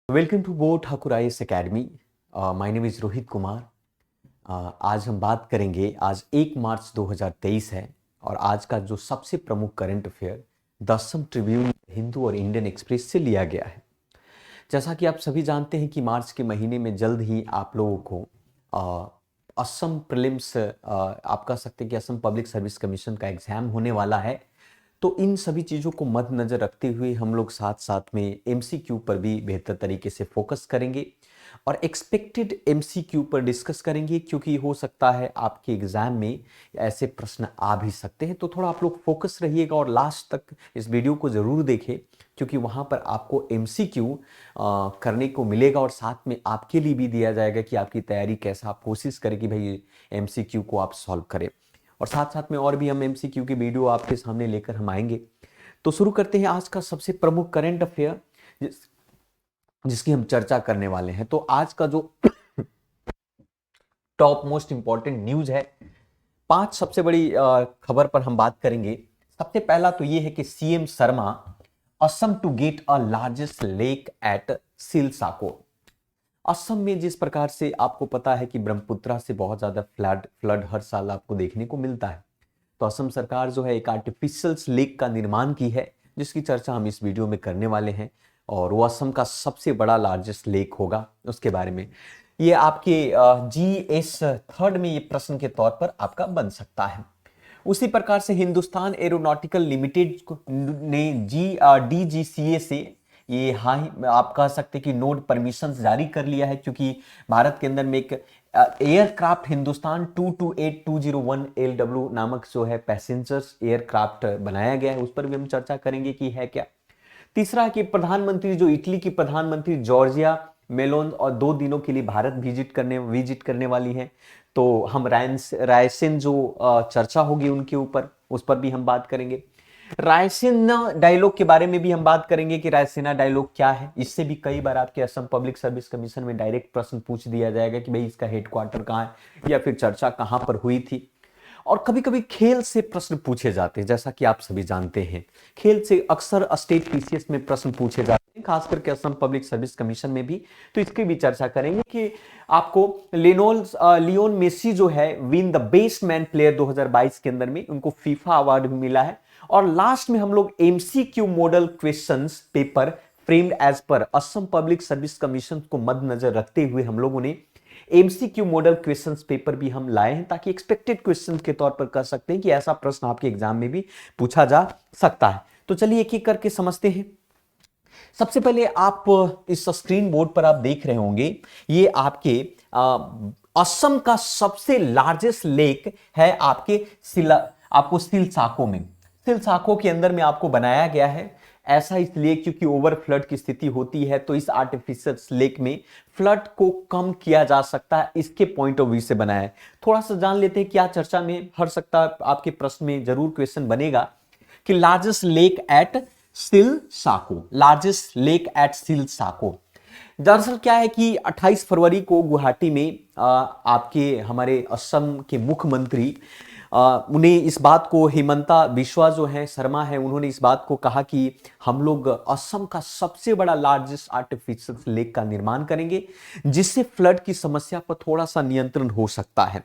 Welcome to बोट Thakur IAS academy. My name is Rohit Kumar. आज हम बात करेंगे, आज 1 मार्च 2023 है और आज का जो सबसे प्रमुख current affair the Assam Tribune, Hindu और इंडियन एक्सप्रेस से लिया गया है। जैसा कि आप सभी जानते हैं कि मार्च के महीने में जल्द ही आप लोगों को असम प्रीलिम्स, आप कह सकते हैं कि असम पब्लिक सर्विस कमीशन का एग्ज़ाम होने वाला है। तो इन सभी चीज़ों को मद्देनज़र रखते हुए हम लोग साथ साथ में एमसीक्यू पर भी बेहतर तरीके से फोकस करेंगे और एक्सपेक्टेड एमसीक्यू पर डिस्कस करेंगे, क्योंकि हो सकता है आपके एग्ज़ाम में ऐसे प्रश्न आ भी सकते हैं। तो थोड़ा आप लोग फोकस रहिएगा और लास्ट तक इस वीडियो को ज़रूर देखें, क्योंकि वहाँ पर आपको एमसीक्यू करने को मिलेगा और साथ में आपके लिए भी दिया जाएगा कि आपकी तैयारी कैसा, आप कोशिश करें कि भाई एमसीक्यू को आप सॉल्व करें। और साथ साथ में और भी हम एमसीक्यू की वीडियो आपके सामने लेकर हम आएंगे। तो शुरू करते हैं आज का सबसे प्रमुख करंट अफेयर जिसकी हम चर्चा करने वाले हैं। तो आज का जो टॉप मोस्ट इंपॉर्टेंट न्यूज है, 5 सबसे बड़ी खबर पर हम बात करेंगे। सबसे पहला तो ये है कि CM Sharma Assam to get a largest lake at Silsako. Assam में जिस प्रकार से आपको पता है कि ब्रह्मपुत्रा से बहुत ज्यादा फ्लड हर साल आपको देखने को मिलता है, तो असम सरकार जो है एक आर्टिफिशियल लेक का निर्माण की है, जिसकी चर्चा हम इस वीडियो में करने वाले हैं। और वो असम का सबसे बड़ा लार्जेस्ट लेक होगा, उसके बारे में ये आपके GS थर्ड में ये प्रश्न के तौर पर आपका बन सकता है। उसी प्रकार से हिंदुस्तान एरोनॉटिकल लिमिटेड ने DGCA से ये आप कह सकते कि नोड परमिशन जारी कर लिया है, क्योंकि भारत के अंदर में एक एयरक्राफ्ट हिंदुस्तान 228201 LW नामक जो है पैसेंजर्स एयरक्राफ्ट बनाया गया है, उस पर भी हम चर्चा करेंगे कि है क्या। तीसरा है कि प्रधानमंत्री जो इटली की प्रधानमंत्री जॉर्जिया मेलोन और 2 दिनों के लिए भारत विजिट करने वाली हैं। तो हम रायसेन जो चर्चा होगी उनके ऊपर, उस पर भी हम बात करेंगे। रायसेना डायलॉग के बारे में भी हम बात करेंगे कि रायसेना डायलॉग क्या है। इससे भी कई बार आपके असम पब्लिक सर्विस कमीशन में डायरेक्ट प्रश्न पूछ दिया जाएगा कि भाई इसका हेडक्वार्टर कहाँ है या फिर चर्चा कहाँ पर हुई थी। और कभी कभी खेल से प्रश्न पूछे जाते हैं, जैसा कि आप सभी जानते हैं खेल से अक्सर स्टेट पीसीएस में प्रश्न पूछे जाते हैं, खास करके असम पब्लिक सर्विस कमीशन में भी। तो इसकी भी चर्चा करेंगे कि आपको लियोन मेसी जो है win the best man player 2022 के अंदर में उनको फीफा अवार्ड भी मिला है। और लास्ट में हम लोग MCQ model questions paper framed as पर असम पब्लिक सर्विस कमीशन को मद्देनजर रखते हुए हम लोगों ने एमसीक्यू मॉडल क्वेश्चंस पेपर भी हम लाए हैं, ताकि एक्सपेक्टेड क्वेश्चन के तौर पर कह सकते हैं कि ऐसा प्रश्न आपके एग्जाम में भी पूछा जा सकता है। तो चलिए एक एक करके समझते हैं। सबसे पहले आप इस स्क्रीन बोर्ड पर आप देख रहे होंगे, ये आपके असम का सबसे लार्जेस्ट लेक है आपको सिलसाको में। सिलसाको के अंदर में आपको बनाया गया है। ऐसा इसलिए क्योंकि ओवर फ्लड की स्थिति होती है, तो इस आर्टिफिशियल लेक में फ्लड को कम किया जा सकता है, इसके पॉइंट ऑफ व्यू से बनाया है। थोड़ा सा जान लेते हैं क्या चर्चा में हर सकता है, आपके प्रश्न में जरूर क्वेश्चन बनेगा कि largest lake at Silsako, largest lake at Silsako. दरअसल क्या है कि 28 फरवरी को गुवाहाटी में आपके हमारे असम के मुख्यमंत्री उन्हें इस बात को, हेमंता बिश्वा जो है शर्मा है, उन्होंने इस बात को कहा कि हम लोग असम का सबसे बड़ा लार्जेस्ट आर्टिफिशियल लेक का निर्माण करेंगे, जिससे फ्लड की समस्या पर थोड़ा सा नियंत्रण हो सकता है।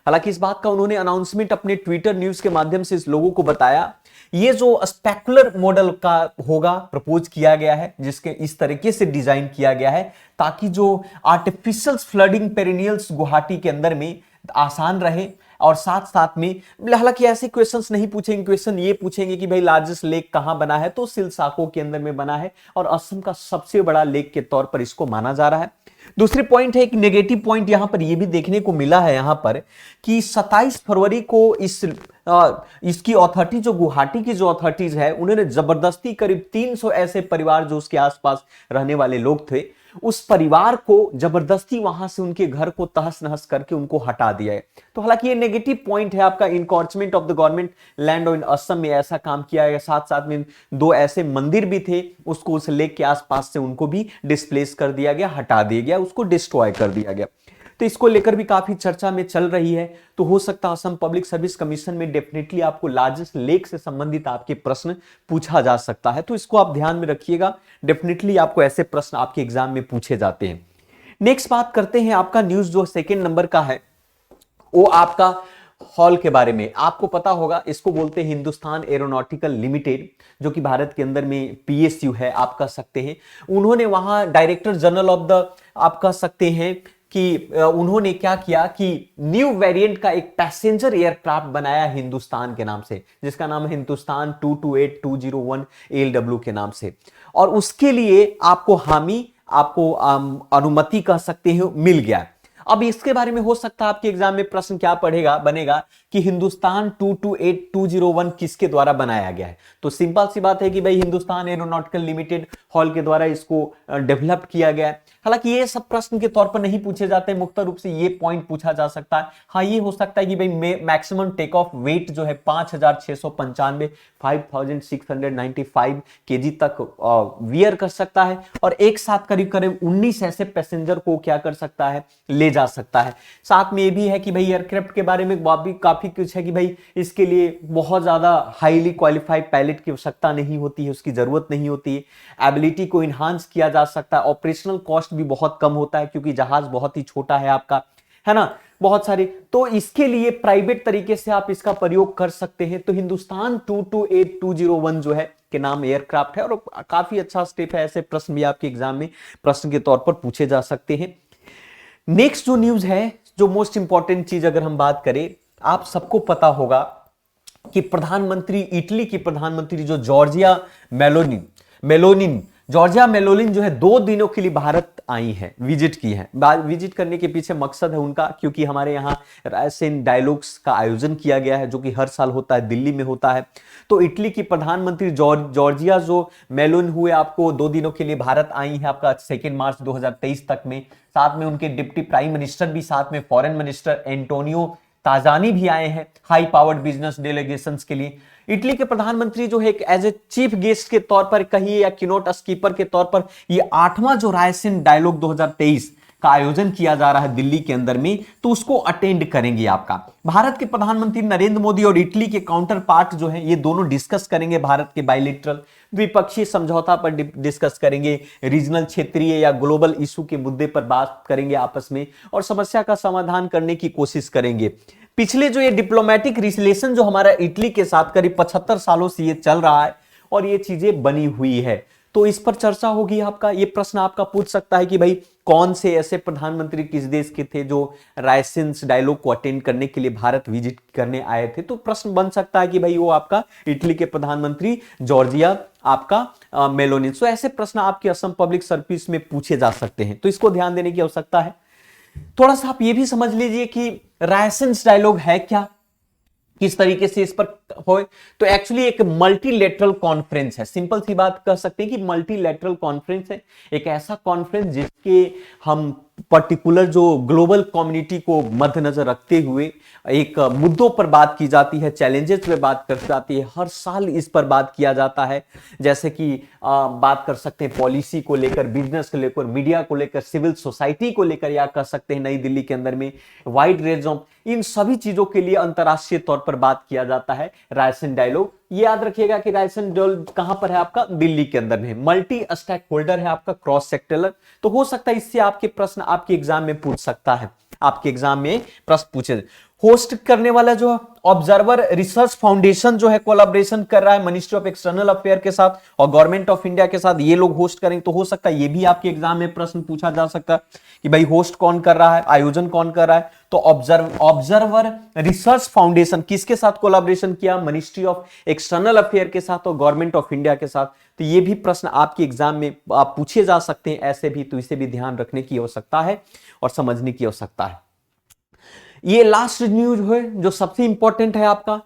हालांकि इस बात का उन्होंने अनाउंसमेंट अपने ट्विटर न्यूज के माध्यम से इस लोगों को बताया। ये जो स्पेकुलर मॉडल का होगा प्रपोज किया गया है, जिसके इस तरीके से डिजाइन किया गया है ताकि जो आर्टिफिशियल फ्लडिंग पेरिनियल्स गुवाहाटी के अंदर में आसान रहे। और साथ साथ में हालांकि ऐसे क्वेश्चंस नहीं पूछेंगे, क्वेश्चन ये पूछेंगे कि भाई लार्जेस्ट लेक कहां बना है, तो सिलसाको के अंदर में बना है और असम का सबसे बड़ा लेक के तौर पर इसको माना जा रहा है। दूसरी पॉइंट है, एक नेगेटिव पॉइंट यहां पर यह भी देखने को मिला है यहां पर कि 27 फरवरी को इसकी अथॉरिटी, जो गुवाहाटी की जो अथॉरिटीज है, उन्होंने जबरदस्ती करीब 300 ऐसे परिवार जो उसके आसपास रहने वाले लोग थे, उस परिवार को जबरदस्ती वहां से उनके घर को तहस नहस करके उनको हटा दिया है। तो हालांकि ये नेगेटिव पॉइंट है आपका, encroachment of the government land on Assam में ऐसा काम किया गया। साथ साथ में 2 ऐसे मंदिर भी थे, उसको उस लेक के आसपास से उनको भी डिस्प्लेस कर दिया गया, हटा दिया गया, उसको डिस्ट्रॉय कर दिया गया। तो इसको लेकर भी काफी चर्चा में चल रही है। तो हो सकता है असम पब्लिक सर्विस कमीशन में डेफिनेटली आपको लार्जेस्ट लेक से संबंधित आपके प्रश्न पूछा जा सकता है, तो इसको आप ध्यान में रखिएगा। डेफिनेटली आपको ऐसे प्रश्न आपके एग्जाम में पूछे जाते हैं। नेक्स्ट बात करते हैं आपका न्यूज जो सेकेंड नंबर का है, वो आपका हॉल के बारे में। आपको पता होगा, इसको बोलते हैं हिंदुस्तान एरोनॉटिकल लिमिटेड, जो कि भारत के अंदर में पीएसयू है, आप कह सकते हैं। उन्होंने वहां डायरेक्टर जनरल ऑफ द, आप कह सकते हैं कि उन्होंने क्या किया कि न्यू वेरिएंट का एक पैसेंजर एयरक्राफ्ट बनाया हिंदुस्तान के नाम से, जिसका नाम है हिंदुस्तान 228-201 ALW के नाम से। और उसके लिए आपको आपको अनुमति कह सकते हैं मिल गया। अब इसके बारे में हो सकता है आपके एग्जाम में प्रश्न क्या बनेगा कि हिंदुस्तान 228-201 किसके द्वारा बनाया गया है। तो सिंपल सी बात है कि भाई हिंदुस्तान एरोनॉटिकल लिमिटेड हॉल के द्वारा इसको डेवलप किया गया है। हालांकि ये सब प्रश्न के तौर पर नहीं पूछे जाते, मुख्य रूप से ये पॉइंट पूछा जा सकता है। हाँ, ये हो सकता है कि भाई मैक्सिमम टेक ऑफ वेट जो है 5695 5695 kg तक वियर कर सकता है, और एक साथ करीब करीब 19 ऐसे पैसेंजर को क्या कर सकता है, ले जा सकता है। साथ में ये भी है कि भाई एयरक्राफ्ट के बारे में काफी कुछ है कि भाई इसके लिए बहुत ज्यादा हाईली क्वालिफाइड पायलट की आवश्यकता नहीं होती है, उसकी जरूरत नहीं होती है। एबिलिटी को इनहांस किया जा सकता है, ऑपरेशनल कॉस्ट भी बहुत कम होता है क्योंकि जहाज बहुत ही छोटा है आपका, है ना, बहुत सारे। तो इसके लिए प्राइवेट तरीके से आप इसका प्रयोग कर सकते हैं। तो हिंदुस्तान 228-201 जो है के नाम एयरक्राफ्ट है, और काफी अच्छा स्टेप है। ऐसे प्रश्न भी आपके एग्जाम में प्रश्न के तौर पर पूछे जा सकते हैं। नेक्स्ट जो न्यूज है, जो मोस्ट इंपॉर्टेंट चीज अगर हम बात करें, आप सबको पता होगा कि प्रधानमंत्री, इटली की प्रधानमंत्री जो जॉर्जिया मेलोनिन जो है 2 दिनों के लिए भारत आई है, विजिट की है। विजिट करने के पीछे मकसद है उनका, क्योंकि हमारे यहाँ रायसेन डायलॉग्स का आयोजन किया गया है, जो कि हर साल होता है, दिल्ली में होता है। तो इटली की प्रधानमंत्री जॉर्जिया जो मेलोन हुए, आपको 2 दिनों के लिए भारत आई है, आपका 2 मार्च 2023 तक में। साथ में उनके डिप्टी प्राइम मिनिस्टर भी, साथ में फॉरेन मिनिस्टर एंटोनियो ताजानी भी आए हैं हाई पावर्ड बिजनेस डेलीगेशंस के लिए। इटली के प्रधानमंत्री जो है एक एज ए चीफ गेस्ट के तौर पर कहिए या कीनोट स्पीकर के तौर पर, ये 8वां जो रायसेन डायलॉग 2023 का आयोजन किया जा रहा है दिल्ली के अंदर में, तो उसको अटेंड करेंगे आपका। भारत के प्रधानमंत्री नरेंद्र मोदी और इटली के काउंटर पार्ट जो है, ये दोनों डिस्कस करेंगे भारत के बायलैटरल द्विपक्षीय समझौता पर डिस्कस करेंगे, रीजनल क्षेत्रीय या ग्लोबल इशू के मुद्दे पर बात करेंगे आपस में, और समस्या का समाधान करने की कोशिश करेंगे। पिछले जो ये डिप्लोमेटिक रिलेशन जो हमारा इटली के साथ करीब 75 सालों से ये चल रहा है, और ये चीजें बनी हुई है, तो इस पर चर्चा होगी। आपका ये प्रश्न आपका पूछ सकता है कि भाई कौन से ऐसे प्रधानमंत्री किस देश के थे जो रायसेन डायलॉग को अटेंड करने के लिए भारत विजिट करने आए थे। तो प्रश्न बन सकता है कि भाई वो आपका इटली के प्रधानमंत्री जॉर्जिया आपका मेलोनी। सो ऐसे प्रश्न आपके असम पब्लिक सर्विस में पूछे जा सकते हैं, तो इसको ध्यान देने की आवश्यकता है। थोड़ा सा आप ये भी समझ लीजिए कि रायसेन डायलॉग है क्या, किस तरीके से इस पर हो। तो एक्चुअली एक मल्टीलेटरल कॉन्फ्रेंस है, सिंपल सी बात कह सकते हैं कि मल्टीलेटरल कॉन्फ्रेंस है। एक ऐसा कॉन्फ्रेंस जिसके हम पर्टिकुलर जो ग्लोबल कम्युनिटी को मद्देनजर रखते हुए एक मुद्दों पर बात की जाती है, चैलेंजेस पे बात कर जाती है। हर साल इस पर बात किया जाता है, जैसे कि बात कर सकते हैं पॉलिसी को लेकर, बिजनेस को लेकर, मीडिया को लेकर, सिविल सोसाइटी को लेकर, या कह सकते हैं नई दिल्ली के अंदर में वाइड रेंज ऑफ, इन सभी चीजों के लिए अंतरराष्ट्रीय तौर पर बात किया जाता है रायसेन डायलॉग। ये याद रखिएगा कि रायसेन डायलॉग कहां पर है, आपका दिल्ली के अंदर में। मल्टी स्टेक होल्डर है आपका, क्रॉस सेक्टरल। तो हो सकता है इससे आपके प्रश्न आपके एग्जाम में पूछ सकता है, आपके एग्जाम में प्रश्न पूछे। होस्ट करने वाला जो ऑब्जर्वर रिसर्च फाउंडेशन जो है कोलैबोरेशन कर रहा है मिनिस्ट्री ऑफ एक्सटर्नल अफेयर के साथ और गवर्नमेंट ऑफ इंडिया के साथ, ये लोग होस्ट करेंगे। तो हो सकता है ये भी आपके एग्जाम में प्रश्न पूछा जा सकता है कि भाई होस्ट कौन कर रहा है, आयोजन कौन कर रहा है। तो ऑब्जर्वर रिसर्च फाउंडेशन किसके साथ कोलैबोरेशन किया, मिनिस्ट्री ऑफ एक्सटर्नल अफेयर के साथ और गवर्नमेंट ऑफ इंडिया के साथ। तो ये भी प्रश्न आपके एग्जाम में आप पूछे जा सकते हैं ऐसे भी, तो इसे भी ध्यान रखने की आवश्यकता है और समझने की आवश्यकता है। ये लास्ट न्यूज है जो सबसे इंपॉर्टेंट है आपका।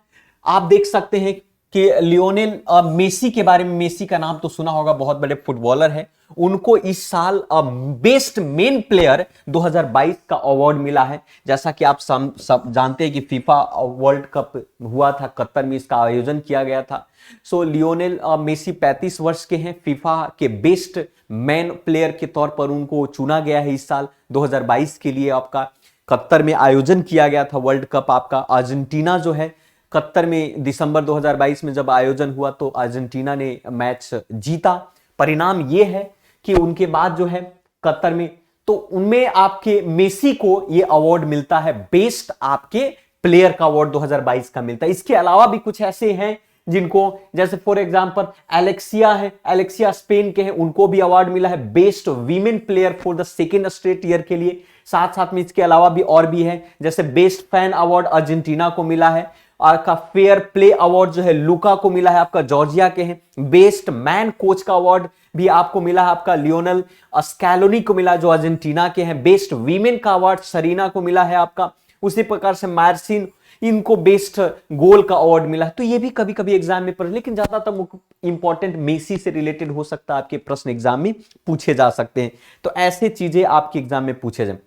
आप देख सकते हैं कि लियोनेल मेसी के बारे में, मेसी का नाम तो सुना होगा, बहुत बड़े फुटबॉलर है। उनको इस साल बेस्ट मेन प्लेयर 2022 का अवार्ड मिला है। जैसा कि आप सब जानते हैं कि फीफा वर्ल्ड कप हुआ था कतर में, इसका आयोजन किया गया था। सो लियोनेल मेसी 35 वर्ष के हैं, फीफा के बेस्ट मैन प्लेयर के तौर पर उनको चुना गया है इस साल 2022 के लिए आपका। कतर में आयोजन किया गया था वर्ल्ड कप आपका। अर्जेंटीना जो है कतर में दिसंबर 2022 में जब आयोजन हुआ तो अर्जेंटीना ने मैच जीता। परिणाम यह है कि उनके बाद जो है कतर में, तो उनमें आपके मेसी को यह अवार्ड मिलता है, बेस्ट आपके प्लेयर का अवार्ड 2022 का मिलता है। इसके अलावा भी कुछ ऐसे हैं जिनको, जैसे फॉर एग्जांपल एलेक्सिया है, एलेक्सिया स्पेन के हैं, उनको भी अवार्ड मिला है best women player for the second straight year के लिए। साथ साथ में इसके अलावा भी और भी है, जैसे बेस्ट फैन अवार्ड अर्जेंटीना को मिला है, आपका फेयर प्ले अवार्ड जो है लुका को मिला है, आपका जॉर्जिया के हैं। बेस्ट मैन कोच का अवार्ड भी आपको मिला है, आपका लियोनल स्कैलोनी को मिला जो अर्जेंटीना के हैं। बेस्ट वीमेन का अवार्ड सरीना को मिला है आपका। उसी प्रकार से मार्सिन, इनको बेस्ट गोल का अवार्ड मिला है। तो ये भी कभी कभी एग्जाम में पढ़, लेकिन ज्यादातर इंपॉर्टेंट मेसी से रिलेटेड हो सकता है, आपके प्रश्न एग्जाम में पूछे जा सकते हैं। तो ऐसे चीजें आपके एग्जाम में पूछे जाए।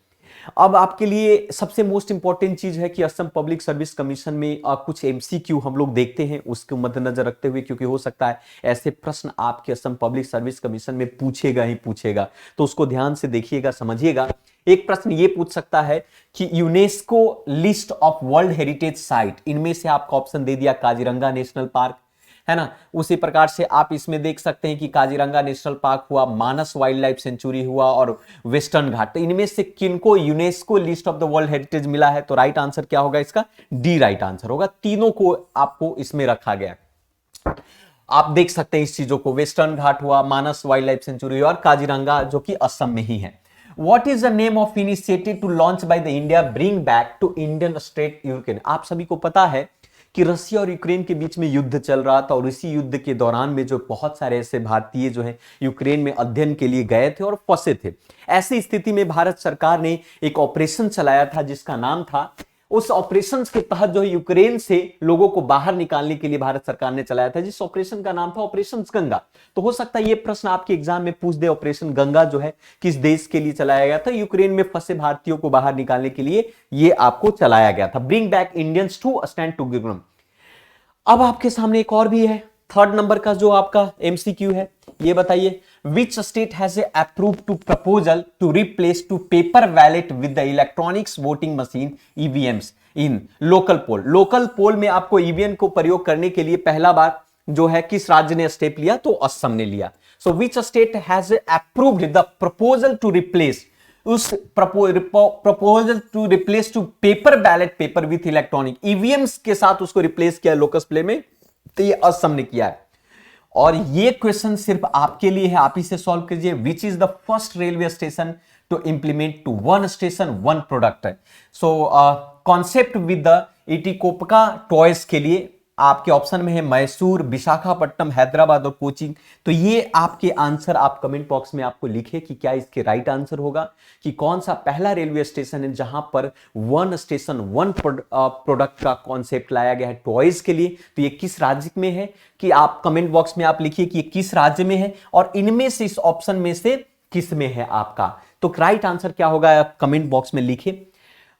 अब आपके लिए सबसे मोस्ट इंपॉर्टेंट चीज है कि असम पब्लिक सर्विस कमीशन में कुछ एमसीक्यू हम लोग देखते हैं, उसको मद्देनजर रखते हुए, क्योंकि हो सकता है ऐसे प्रश्न आपके असम पब्लिक सर्विस कमीशन में पूछेगा ही पूछेगा, तो उसको ध्यान से देखिएगा, समझिएगा। एक प्रश्न ये पूछ सकता है कि UNESCO list of world heritage site, इनमें से आपका ऑप्शन दे दिया काजीरंगा नेशनल पार्क, है ना। उसी प्रकार से आप इसमें देख सकते हैं कि काजीरंगा नेशनल पार्क हुआ, मानस वाइल्ड लाइफ सेंचुरी हुआ और वेस्टर्न घाट। तो इनमें से किनको UNESCO list of the world heritage मिला है? तो राइट आंसर क्या होगा इसका? डी राइट आंसर होगा। तीनों को आपको इसमें रखा गया। आप देख सकते हैं इस चीजों को, वेस्टर्न घाट हुआ, मानस वाइल्ड लाइफ सेंचुरी और काजीरंगा जो कि असम में ही है। What is the name of initiative to launch by the India bring back to Indian state Ukraine? आप सभी को पता है कि रसिया और यूक्रेन के बीच में युद्ध चल रहा था और इसी युद्ध के दौरान में जो बहुत सारे ऐसे भारतीय जो है यूक्रेन में अध्ययन के लिए गए थे और फंसे थे। ऐसी स्थिति में भारत सरकार ने एक ऑपरेशन चलाया था जिसका नाम था, उस ऑपरेशन के तहत जो है यूक्रेन से लोगों को बाहर निकालने के लिए भारत सरकार ने चलाया था, जिस ऑपरेशन का नाम था ऑपरेशन गंगा। तो हो सकता है ये प्रश्न आपके एग्जाम में पूछ दे, ऑपरेशन गंगा जो है किस देश के लिए चलाया गया था? यूक्रेन में फंसे भारतीयों को बाहर निकालने के लिए ये आपको चलाया गया था। Bring back Indians to stand together. अब आपके सामने एक और भी है, थर्ड नंबर का जो आपका एमसीक्यू है, ये बताइए which state has approved to proposal to replace to paper ballot with the electronics voting machine EVMs in local poll. Local poll में आपको ईवीएम को प्रयोग करने के लिए पहला बार जो है किस राज्य ने स्टेप लिया? तो असम ने लिया। So which state has approved the proposal to replace, उस proposal to replace to paper ballot paper with electronic, EVMs के साथ उसको रिप्लेस किया लोकस प्ले में, तो ये असम ने किया है। और ये क्वेश्चन सिर्फ आपके लिए है, आप इसे सॉल्व कीजिए। Which is the first railway station to implement to one station one product? So concept with the Etikoppaka toys के लिए आपके ऑप्शन में है मैसूर, विशाखापट्टनम, हैदराबाद और कोचिंग। तो ये आपके आंसर आप कमेंट बॉक्स में आपको लिखे कि क्या इसके राइट आंसर होगा, कि कौन सा पहला रेलवे स्टेशन है जहां पर वन स्टेशन वन प्रोडक्ट का कॉन्सेप्ट लाया गया है टॉयज के लिए। तो ये किस राज्य में है, कि आप कमेंट बॉक्स में आप लिखिए कि ये किस राज्य में है और इनमें से इस ऑप्शन में से किस में है आपका। तो राइट आंसर क्या होगा आप कमेंट बॉक्स में लिखिए।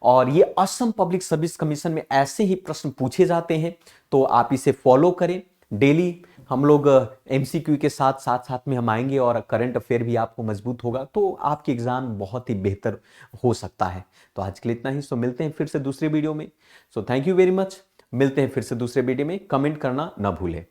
और ये असम पब्लिक सर्विस कमीशन में ऐसे ही प्रश्न पूछे जाते हैं, तो आप इसे फॉलो करें। डेली हम लोग एमसीक्यू के साथ साथ में हम आएंगे और करंट अफेयर भी आपको मजबूत होगा, तो आपकी एग्जाम बहुत ही बेहतर हो सकता है। तो आज के लिए इतना ही। सो मिलते हैं फिर से दूसरे वीडियो में। So thank you very much. मिलते हैं फिर से दूसरे वीडियो में। कमेंट करना ना भूलें।